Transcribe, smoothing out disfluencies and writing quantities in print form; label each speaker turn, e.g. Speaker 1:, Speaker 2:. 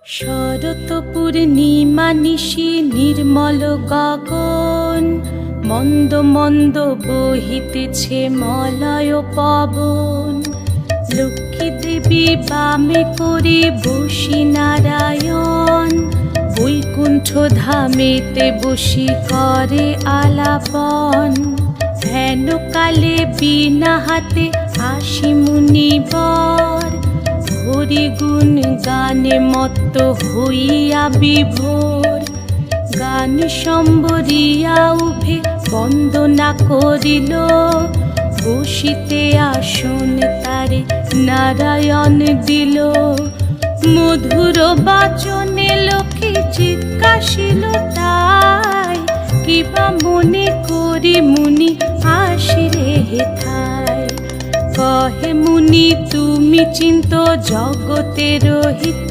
Speaker 1: শরৎ পূর্ণিমা নিশি নির্মল গগন, মন্দ মন্দ বহিতেছে মলয় পবন। লক্ষ্মী দেবী বামে করে বসি নারায়ণ, বৈকুণ্ঠ ধামেতে বসি করে আলাপন। হেন কালে বিনা হাতে আসি মুনিবর, হরি গুণ গানে মত্ত হইয়া বিভোর। গান সম্বরিয়া উভে বন্দনা করিল, বসিতে আসন তারে নারায়ণ দিল। মধুর বাচনে লোকে জিজ্ঞাসিল তাই, কিবা মনে করি মুনি আসিরে হেথায়। কহে মুনি তুমি চিন্ত জগতের হিত,